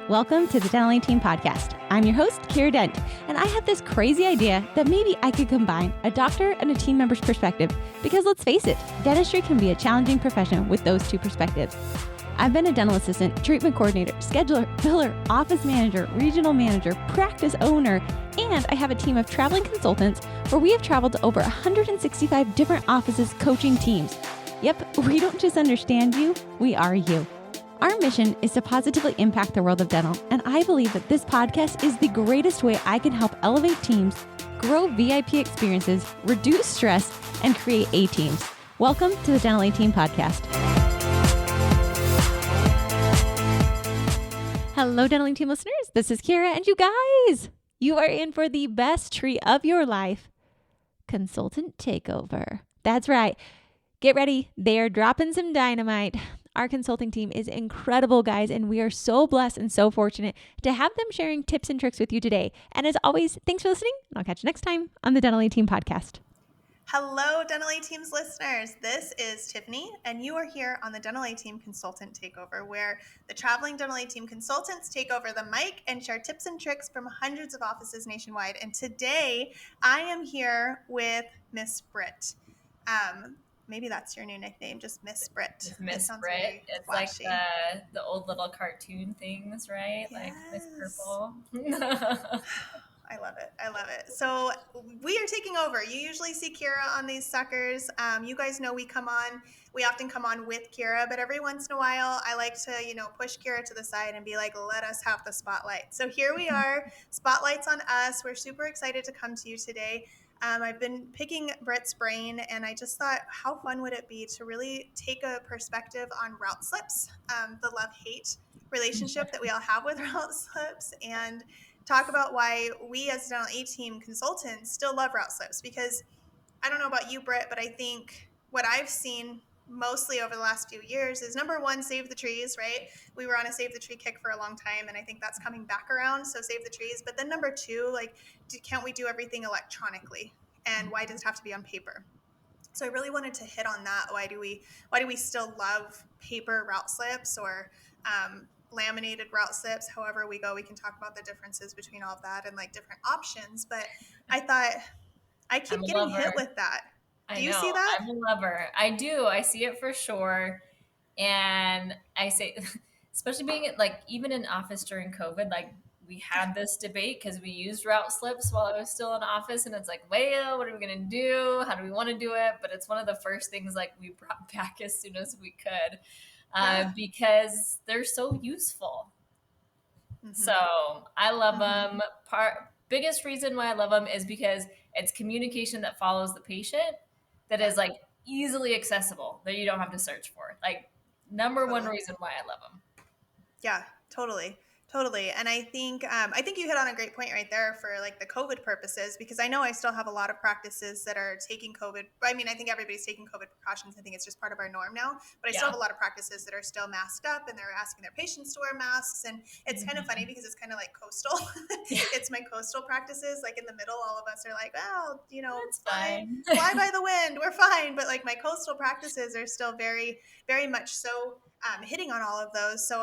Welcome to the Dental Team Podcast. I'm your host, Kira Dent, and I have this crazy idea that maybe I could combine a doctor and a team member's perspective because let's face it, dentistry can be a challenging profession with those two perspectives. I've been a dental assistant, treatment coordinator, scheduler, biller, office manager, regional manager, practice owner, and I have a team of traveling consultants where we have traveled to over 165 different offices coaching teams. Yep, we don't just understand you, we are you. Our mission is to positively impact the world of dental, and I believe that this podcast is the greatest way I can help elevate teams, grow VIP experiences, reduce stress, and create A-teams. Welcome to the Dental Team Podcast. Hello, Dental Team listeners. This is Kira, and you guys, you are in for the best treat of your life, Consultant Takeover. That's right. Get ready. They are dropping some dynamite. Our consulting team is incredible, guys, and we are so blessed and so fortunate to have them sharing tips and tricks with you today. And as always, thanks for listening, and I'll catch you next time on the Dental Team Podcast. Hello, Dental Team's listeners. This is Tiffany, and you are here on the Dental Team Consultant Takeover, where the traveling Dental Team consultants take over the mic and share tips and tricks from hundreds of offices nationwide. And today, I am here with Miss Britt. Maybe that's your new nickname, just Miss Britt. Miss Britt. It's flashy. Like the old little cartoon things, right? Yes. Like Miss Purple. I love it. I love it. So we are taking over. You usually see Kira on these suckers. You guys know we often come on with Kira, but every once in a while I like to, push Kira to the side and be like, let us have the spotlight. So here we are, spotlight's on us. We're super excited to come to you today. I've been picking Britt's brain, and I just thought, how fun would it be to really take a perspective on route slips, the love-hate relationship that we all have with route slips, and talk about why we as Dental A-Team consultants still love route slips. Because I don't know about you, Britt, but I think what I've seen mostly over the last few years is, number one, save the trees, right? We were on a save the tree kick for a long time, and I think that's coming back around, so save the trees. But then number two, can't we do everything electronically? And why does it have to be on paper? So I really wanted to hit on that. Why do we still love paper route slips or laminated route slips? However we go, we can talk about the differences between all of that and different options. But I thought I keep getting hit with that. Do you see that? I'm a lover. I do. I see it for sure. And I say, especially being even in office during COVID, we had this debate because we used route slips while I was still in office, and it's well, what are we going to do? How do we want to do it? But it's one of the first things we brought back as soon as we could because they're so useful. Mm-hmm. So I love them. Biggest reason why I love them is because it's communication that follows the patient that is easily accessible, that you don't have to search for. Number one reason why I love them. Yeah, totally. And I think you hit on a great point right there for the COVID purposes, because I know I still have a lot of practices that are taking COVID. I mean, I think everybody's taking COVID precautions. I think it's just part of our norm now, but I still have a lot of practices that are still masked up and they're asking their patients to wear masks. And it's kind of funny because it's kind of like coastal. It's my coastal practices. In the middle, all of us are well, it's fine. Fly by the wind. We're fine. But my coastal practices are still very, very much so hitting on all of those. So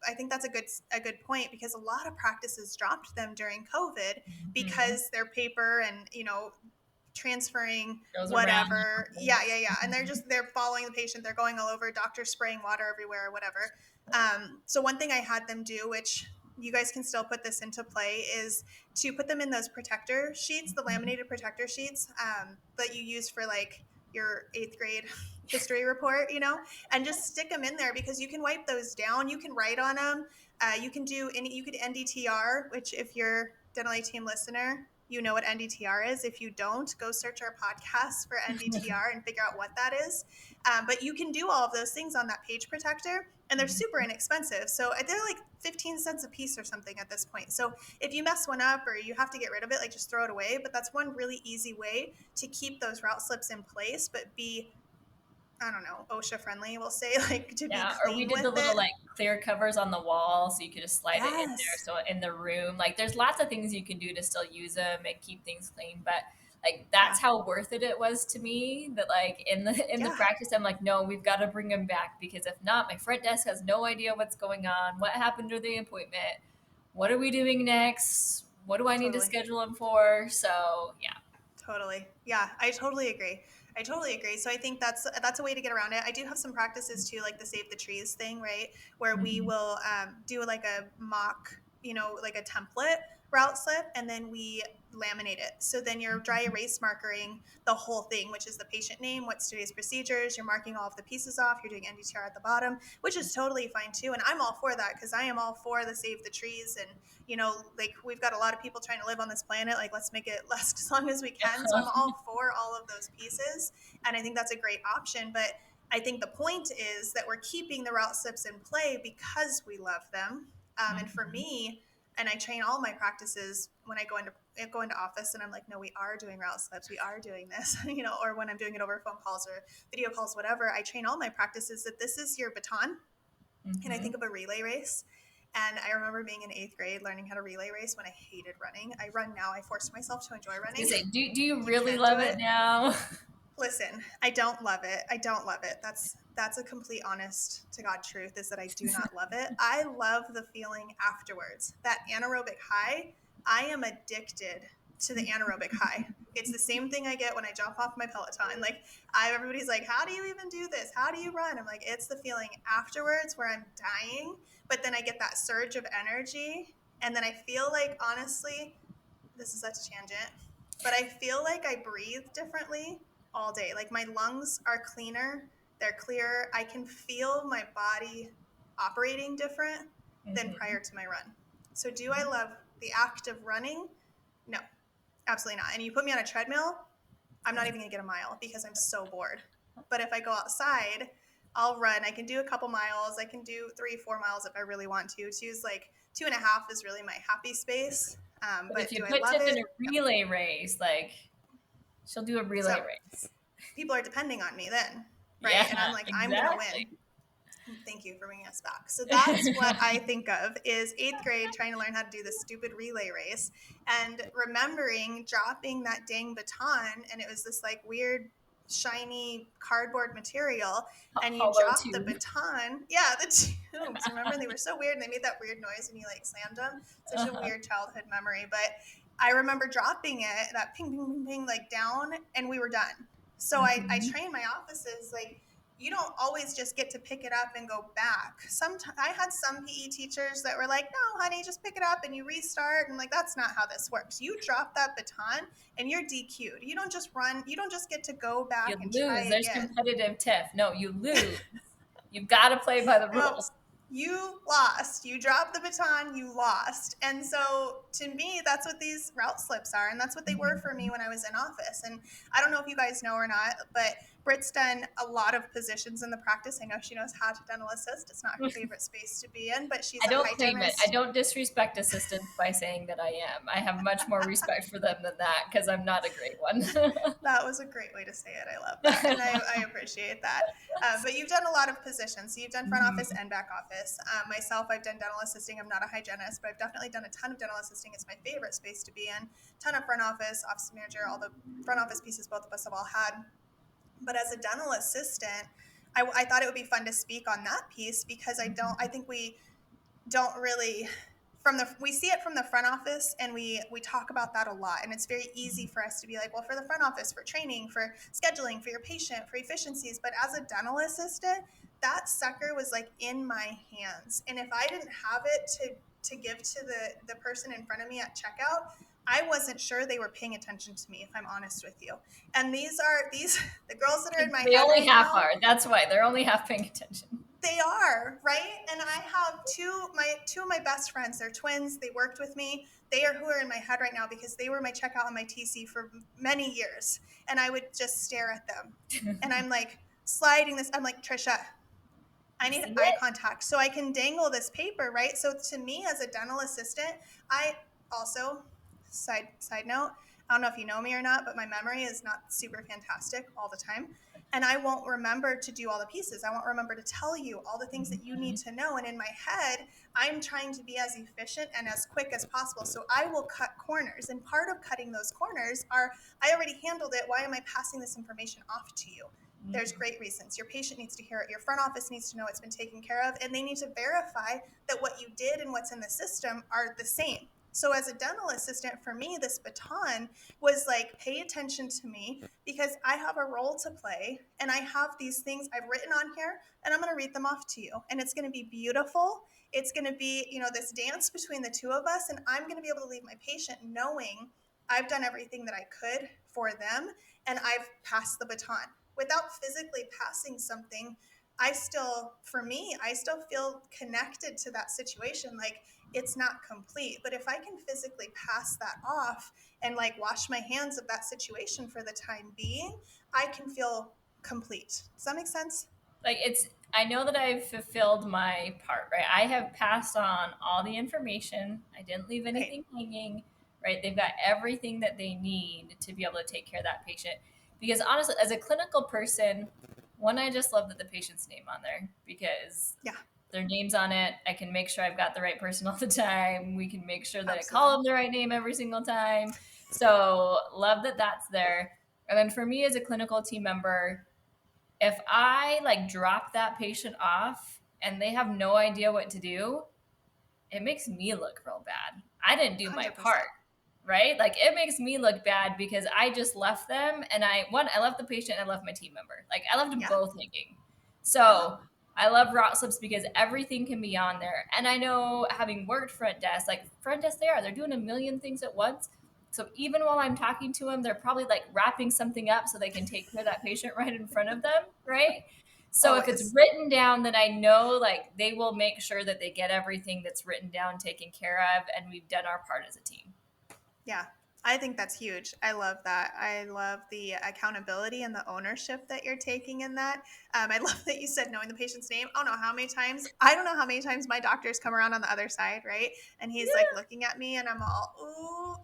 I think that's a good point, because a lot of practices dropped them during COVID because they're paper and, transferring whatever. Yeah. And they're following the patient. They're going all over, doctors spraying water everywhere or whatever. So one thing I had them do, which you guys can still put this into play, is to put them in those protector sheets, the laminated protector sheets that you use for your 8th grade history report, and just stick them in there, because you can wipe those down. You can write on them. You could NDTR, which if you're Dental Team listener, you know what NDTR is. If you don't, go search our podcast for NDTR and figure out what that is. But you can do all of those things on that page protector, and they're super inexpensive. So they're 15 cents a piece or something at this point. So if you mess one up or you have to get rid of it, just throw it away. But that's one really easy way to keep those route slips in place, but be, I don't know, OSHA friendly, we'll say, to be clean. Or we did the little clear covers on the wall, so you could just slide it in there. So in the room, there's lots of things you can do to still use them and keep things clean. But Like that's how worth it was to me, that like in the practice, I'm like, no, we've got to bring him back, because if not, my front desk has no idea what's going on. What happened to the appointment? What are we doing next? What do I need to schedule him for? So yeah. Totally. Yeah, I totally agree. So I think that's a way to get around it. I do have some practices too, like the Save the Trees thing, right? Where we will do like a mock, like a template route slip, and then we laminate it. So then you're dry erase markering the whole thing, which is the patient name, what's today's procedures. You're marking all of the pieces off. You're doing NDTR at the bottom, which is totally fine too. And I'm all for that, because I am all for the Save the Trees. And like we've got a lot of people trying to live on this planet. Like, let's make it last as long as we can. So I'm all for all of those pieces. And I think that's a great option. But I think the point is that we're keeping the route slips in play because we love them. And for me, and I train all my practices when I go into office, and I'm like, no, we are doing route slips. We are doing this, or when I'm doing it over phone calls or video calls, whatever. I train all my practices that this is your baton. And I think of a relay race. And I remember being in 8th grade, learning how to relay race when I hated running. I run now. I forced myself to enjoy running. Do you really love it now? Listen, I don't love it. That's a complete honest to God truth, is that I do not love it. I love the feeling afterwards. That anaerobic high, I am addicted to the anaerobic high. It's the same thing I get when I jump off my Peloton. Like, everybody's like, how do you even do this? How do you run? I'm like, it's the feeling afterwards where I'm dying, but then I get that surge of energy. And then I feel like, honestly, this is such a tangent, but I feel like I breathe differently all day. Like, my lungs are cleaner. They're clearer. I can feel my body operating different than prior to my run. So do I love the act of running? No, absolutely not. And you put me on a treadmill, I'm not even gonna get a mile because I'm so bored. But if I go outside, I'll run. I can do a couple miles. I can do 3-4 miles if I really want to. 2.5 is really my happy space. But if you put Tiff in a relay race, like, she'll do a relay race. People are depending on me then, right? Yeah, and I'm like, exactly. I'm gonna win. Thank you for bringing us back. So that's what I think of is 8th grade trying to learn how to do this stupid relay race, and remembering dropping that dang baton, and it was this like weird shiny cardboard material, and you dropped the baton. Yeah, the tubes. Remember, they were so weird, and they made that weird noise when you like slammed them. Such a weird childhood memory. But I remember dropping it, that ping, ping, ping, ping, like down, and we were done. So I train my offices like, you don't always just get to pick it up and go back. I had some PE teachers that were like, no, honey, just pick it up and you restart. And like, that's not how this works. You drop that baton and you're DQ'd. You don't just run. You don't just get to go back and try again. There's competitive Tiff. No, you lose. You've got to play by the rules. You lost. You dropped the baton, you lost. And so to me, that's what these route slips are. And that's what they were for me when I was in office. And I don't know if you guys know or not, but Britt's done a lot of positions in the practice. I know she knows how to dental assist. It's not her favorite space to be in, but she's a hygienist. I don't disrespect assistants by saying that I am. I have much more respect for them than that, because I'm not a great one. That was a great way to say it. I love that. And I appreciate that. But you've done a lot of positions. So you've done front office and back office. Myself, I've done dental assisting. I'm not a hygienist, but I've definitely done a ton of dental assisting. It's my favorite space to be in. Ton of front office manager, all the front office pieces both of us have all had. But as a dental assistant, I thought it would be fun to speak on that piece, because I think we don't really, we see it from the front office, and we talk about that a lot. And it's very easy for us to be like, well, for the front office, for training, for scheduling, for your patient, for efficiencies. But as a dental assistant, that sucker was like in my hands. And if I didn't have it to give to the person in front of me at checkout, I wasn't sure they were paying attention to me, if I'm honest with you. And the girls that are in my head. They only half are. That's why they're only half paying attention. They are, right? And I have two of my best friends. They're twins. They worked with me. They are who are in my head right now, because they were my checkout and my TC for many years. And I would just stare at them. And I'm like sliding this. I'm like, Trisha, I need eye contact so I can dangle this paper, right? So to me, as a dental assistant, I also, side note, I don't know if you know me or not, but my memory is not super fantastic all the time. and I won't remember to do all the pieces. I won't remember to tell you all the things that you need to know. And in my head, I'm trying to be as efficient and as quick as possible. So I will cut corners. And part of cutting those corners are, I already handled it. Why am I passing this information off to you? There's great reasons. Your patient needs to hear it. Your front office needs to know it's been taken care of. And they need to verify that what you did and what's in the system are the same. So as a dental assistant, for me, this baton was like, pay attention to me because I have a role to play and I have these things I've written on here and I'm going to read them off to you. And it's going to be beautiful. It's going to be, this dance between the two of us. And I'm going to be able to leave my patient knowing I've done everything that I could for them and I've passed the baton. Without physically passing something, I still feel connected to that situation. Like, it's not complete. But if I can physically pass that off and like wash my hands of that situation for the time being, I can feel complete. Does that make sense? Like, I know that I've fulfilled my part, right? I have passed on all the information. I didn't leave anything hanging, right? They've got everything that they need to be able to take care of that patient. Because honestly, as a clinical person, one, I just love that the patient's name on there because their name's on it. I can make sure I've got the right person all the time. We can make sure that I call them the right name every single time. So love that that's there. And then for me as a clinical team member, if I like drop that patient off and they have no idea what to do, it makes me look real bad. I didn't do my 100%. part, right? Like, it makes me look bad because I just left them, and I left the patient and I left my team member. Like, I left them both hanging. So I love route slips because everything can be on there. And I know, having worked front desk, they're doing a million things at once. So even while I'm talking to them, they're probably like wrapping something up so they can take care of that patient right in front of them, right? So if it's written down, then I know like they will make sure that they get everything that's written down taken care of, and we've done our part as a team. Yeah, I think that's huge. I love that. I love the accountability and the ownership that you're taking in that. I love that you said knowing the patient's name. I don't know how many times my doctors come around on the other side, right? And he's like looking at me and I'm all, ooh,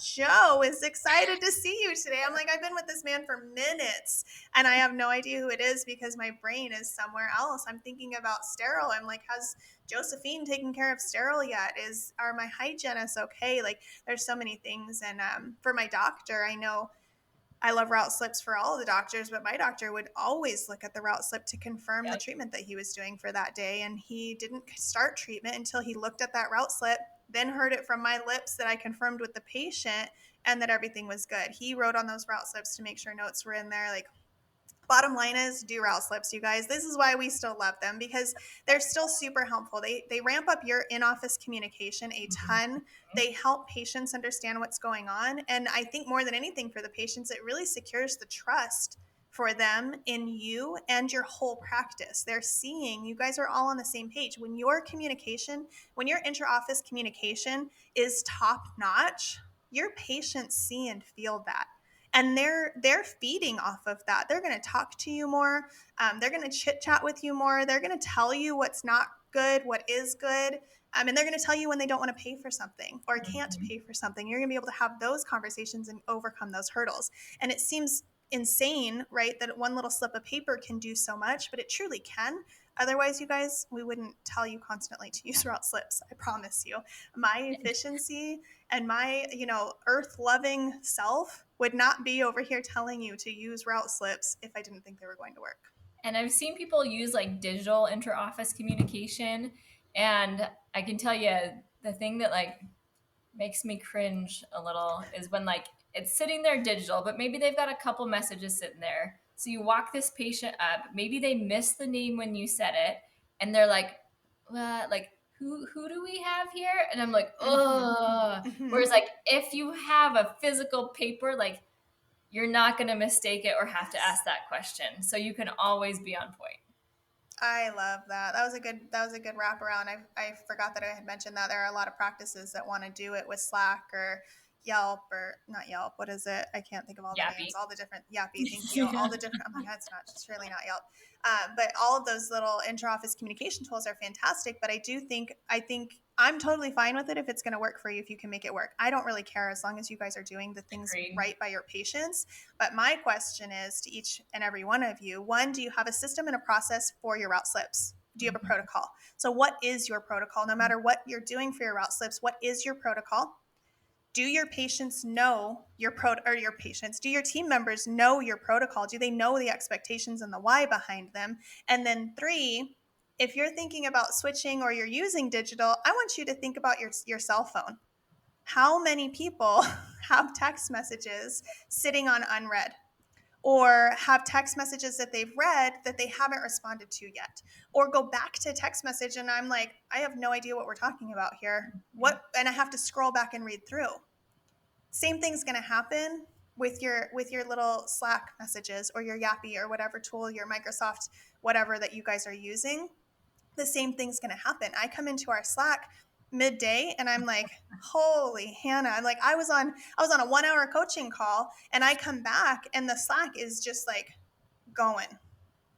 Joe is excited to see you today. I'm like, I've been with this man for minutes and I have no idea who it is because my brain is somewhere else. I'm thinking about sterile. I'm like, has Josephine taken care of sterile yet? Are my hygienists okay? Like, there's so many things. And for my doctor, I know I love route slips for all of the doctors, but my doctor would always look at the route slip to confirm the treatment that he was doing for that day. And he didn't start treatment until he looked at that route slip, then heard it from my lips that I confirmed with the patient and that everything was good. He wrote on those route slips to make sure notes were in there. Like, bottom line is, do route slips, you guys. This is why we still love them, because they're still super helpful. They ramp up your in-office communication a ton. They help patients understand what's going on. And I think more than anything for the patients, it really secures the trust for them in you and your whole practice. They're seeing you guys are all on the same page. When your inter-office communication is top notch, your patients see and feel that. And they're feeding off of that. They're going to talk to you more. They're going to chit chat with you more. They're going to tell you what's not good, what is good. And they're going to tell you when they don't want to pay for something or can't pay for something. You're going to be able to have those conversations and overcome those hurdles. And it seems insane, right, that one little slip of paper can do so much, but it truly can. Otherwise, you guys, we wouldn't tell you constantly to use route slips. I promise you. My efficiency and my, earth-loving self would not be over here telling you to use route slips if I didn't think they were going to work. And I've seen people use like digital inter-office communication. And I can tell you the thing that like makes me cringe a little is when like it's sitting there digital, but maybe they've got a couple messages sitting there. So you walk this patient up, maybe they missed the name when you said it, and they're like, who do we have here? And I'm like, ugh. Whereas like if you have a physical paper, like you're not going to mistake it or have to ask that question. So you can always be on point. I love that. That was a good wraparound. I forgot that I had mentioned that there are a lot of practices that want to do it with Slack or Yelp or not Yelp. What is it? I can't think of all the Yappy. names, all the different Yappy. Thank you. All the different, oh my God, it's surely not Yelp. But all of those little inter-office communication tools are fantastic. But I think I'm totally fine with it if it's going to work for you, if you can make it work. I don't really care as long as you guys are doing the things Agreed. right by your patients. But my question is to each and every one of you, one, do you have a system and a process for your route slips? Do you have a protocol? So what is your protocol? No matter what you're doing for your route slips, what is your protocol? Do your patients know your do your team members know your protocol? Do they know the expectations and the why behind them? And then 3, if you're thinking about switching or you're using digital, I want you to think about your cell phone. How many people have text messages sitting on unread? Or have text messages that they've read that they haven't responded to yet, or go back to text message and I'm like, I have no idea what we're talking about here. And I have to scroll back and read through. Same thing's going to happen with your little Slack messages or your Yappy or whatever tool, your Microsoft, whatever that you guys are using. The same thing's going to happen. I come into our Slack midday and I'm like, holy Hannah, I'm like, I was on a 1-hour coaching call and I come back and the Slack is just like going.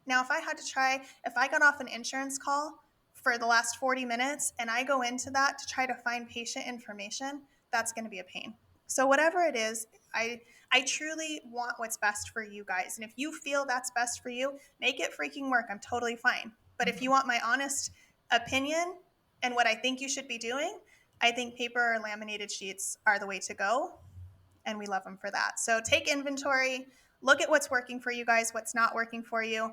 Now, if I got off an insurance call for the last 40 minutes and I go into that to try to find patient information, that's going to be a pain. So whatever it is, I truly want what's best for you guys. And if you feel that's best for you, make it freaking work. I'm totally fine. But if you want my honest opinion and what I think you should be doing, I think paper or laminated sheets are the way to go. And we love them for that. So take inventory, look at what's working for you guys, what's not working for you,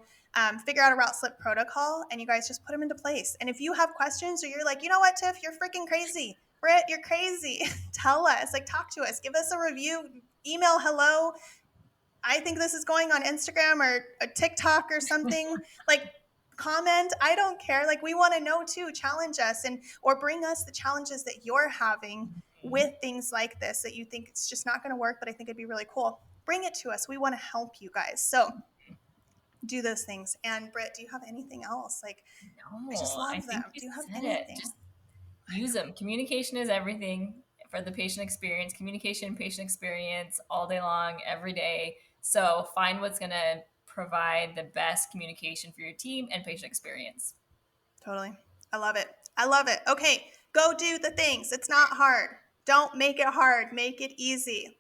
figure out a route slip protocol, and you guys just put them into place. And if you have questions or you're like, you know what, Tiff, you're freaking crazy. Britt, you're crazy. Tell us, talk to us, give us a review, email hello. I think this is going on Instagram or a TikTok or something. Comment. I don't care. We want to know too. Challenge us or bring us the challenges that you're having with things like this that you think it's just not going to work, but I think it'd be really cool. Bring it to us. We want to help you guys. So do those things. And Britt, do you have anything else? I just love them. Do you have anything? Just use them. Communication is everything for the patient experience. Communication, patient experience all day long, every day. So find what's going to provide the best communication for your team and patient experience. Totally. I love it. Okay, go do the things. It's not hard. Don't make it hard. Make it easy.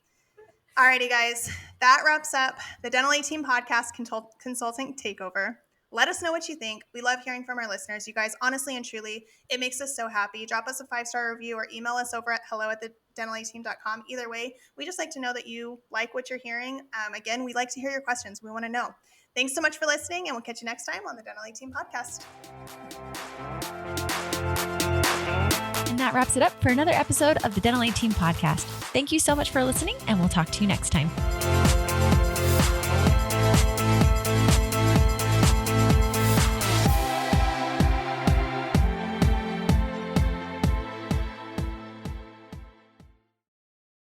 Alrighty, guys. That wraps up the Dental A Team Podcast Consulting Takeover. Let us know what you think. We love hearing from our listeners. You guys, honestly and truly, it makes us so happy. Drop us a 5-star review or email us over at hello@thedentalateam.com. Either way, we just like to know that you like what you're hearing. Again, we like to hear your questions. We want to know. Thanks so much for listening, and we'll catch you next time on the Dental A Team Podcast. And that wraps it up for another episode of the Dental A Team Podcast. Thank you so much for listening, and we'll talk to you next time.